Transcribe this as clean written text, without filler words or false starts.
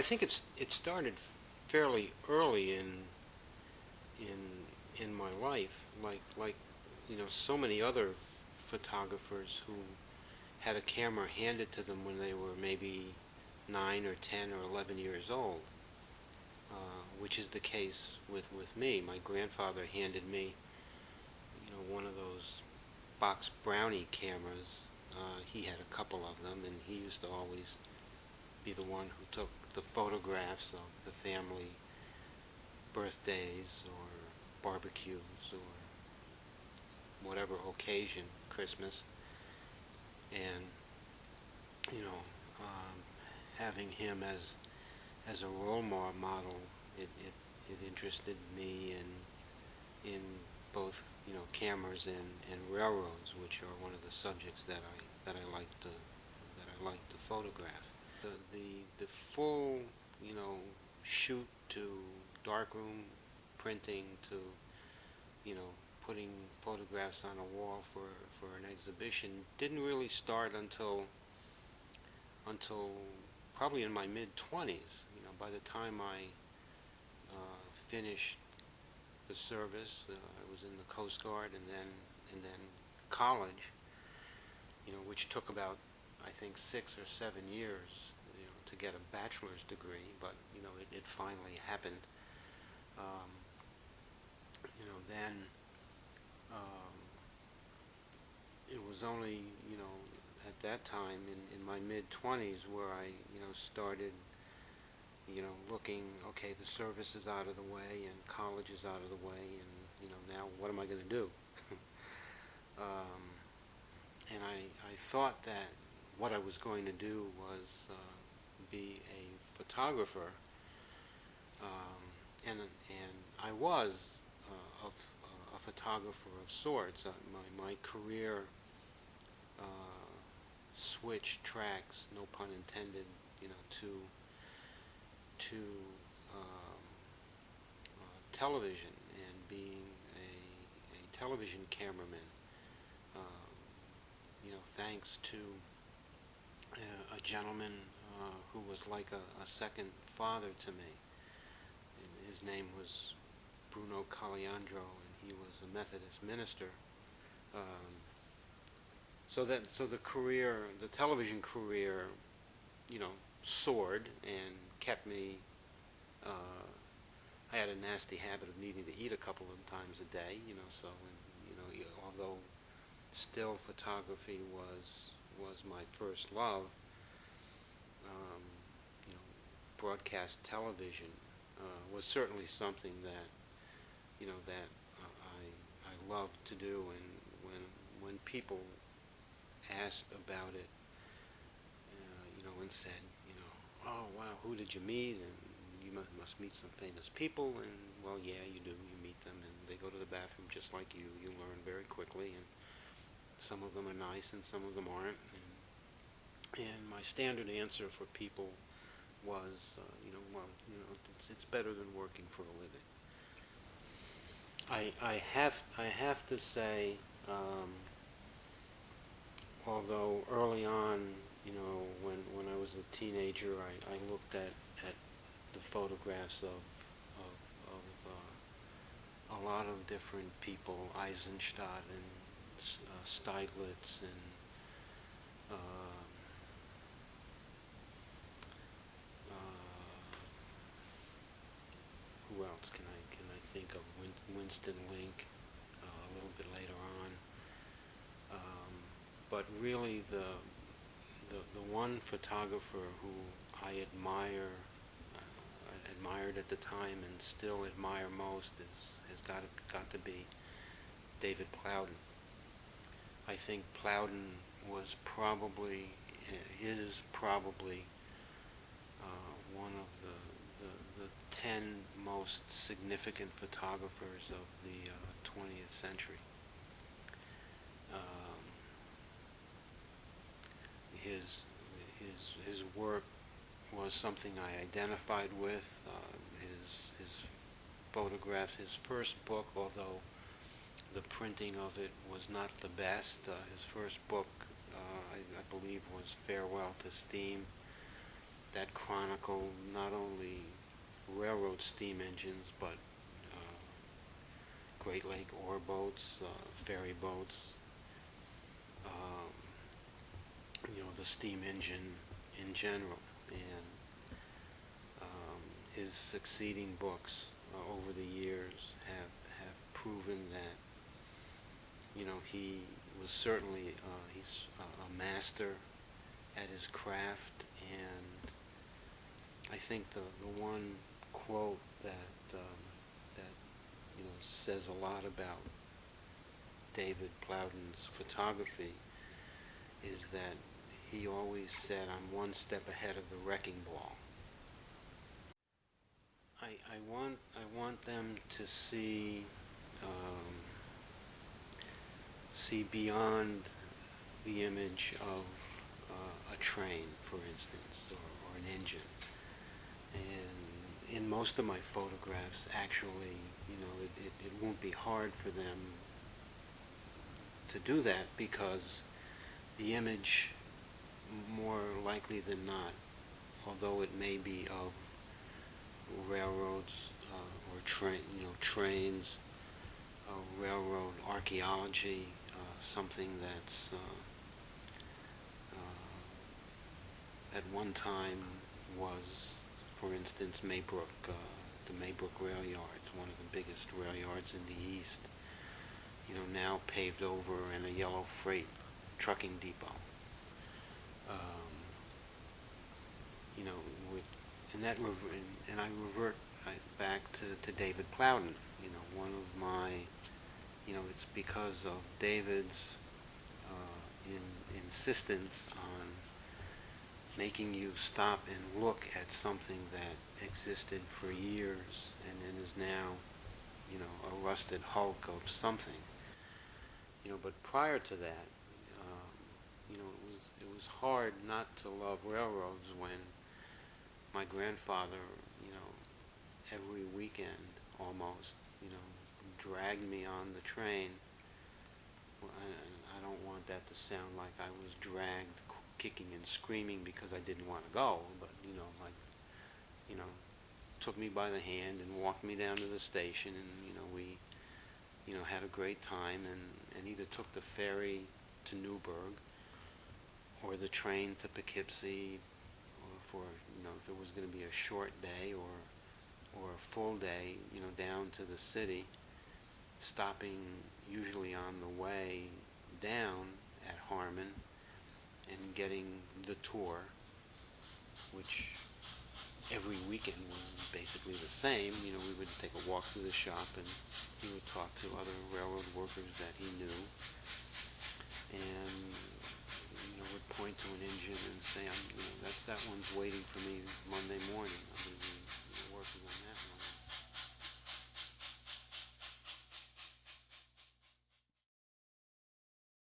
I think it started fairly early in my life, like so many other photographers who had a camera handed to them when they were maybe 9 or 10 or 11 years old, which is the case with me. My grandfather handed me, one of those box brownie cameras. He had a couple of them, and he used to always be the one who took the photographs of the family birthdays or barbecues or whatever occasion, Christmas, and having him as a role model, it interested me in both cameras and railroads, which are one of the subjects that I like to photograph. The full shoot to darkroom printing to putting photographs on a wall for an exhibition didn't really start until probably in my mid-20s. By the time I finished the service, I was in the Coast Guard and then college, which took about, I think, 6 or 7 years, to get a bachelor's degree, but it finally happened. Then it was only at that time in my mid-20s where I started looking, okay, the service is out of the way and college is out of the way, and now what am I going to do? And I thought that what I was going to do was be a photographer, and I was a photographer of sorts. My career switched tracks, no pun intended, to television and being a television cameraman. Thanks to a gentleman who was like a second father to me. His name was Bruno Caliandro, and he was a Methodist minister. So the television career, soared and kept me. I had a nasty habit of needing to eat a couple of times a day, So, although still photography was my first love, broadcast television was certainly something that I loved to do. And when people asked about it, and said, oh wow, who did you meet? And you must meet some famous people. And well, yeah, you do. You meet them, and they go to the bathroom just like you. You learn very quickly, and some of them are nice, and some of them aren't. And my standard answer for people was, it's better than working for a living. I have to say, although early on, when I was a teenager, I looked at the photographs of a lot of different people, Eisenstadt and Steiglitz and who else can I think of? Winston Link, a little bit later on. But really, the one photographer who I admired at the time and still admire most has got to be David Plowden. I think Plowden was probably one of the 10 most significant photographers of the 20th century. His work was something I identified with. His photographs, his first book, although the printing of it was not the best. His first book, I believe, was Farewell to Steam. that chronicle not only railroad steam engines, but Great Lake ore boats, ferry boats, um, the steam engine in general. And his succeeding books over the years have proven that, he was certainly, he's a master at his craft. And I think the one quote that says a lot about David Plowden's photography is that he always said, "I'm one step ahead of the wrecking ball." I want them to see beyond the image of a train, for instance, or an engine. And in most of my photographs, actually, it won't be hard for them to do that, because the image, more likely than not, although it may be of railroads or trains, railroad archaeology, something that's at one time was, for instance, Maybrook, the Maybrook rail yards, one of the biggest rail yards in the East, now paved over in a yellow freight trucking depot. You know, with, and that and I revert back to David Plowden. One of my, it's because of David's insistence on making you stop and look at something that existed for years and then is now, a rusted hulk of something. But prior to that, it was hard not to love railroads when my grandfather, every weekend almost, dragged me on the train. Well, I don't want that to sound like I was dragged kicking and screaming because I didn't want to go, but, took me by the hand and walked me down to the station, and, we, had a great time, and either took the ferry to Newburgh or the train to Poughkeepsie, or for, if it was going to be a short day or a full day, down to the city, stopping usually on the way down at Harmon and getting the tour, which every weekend was basically the same. We would take a walk through the shop, and he would talk to other railroad workers that he knew, and would point to an engine and say, that one's waiting for me Monday morning.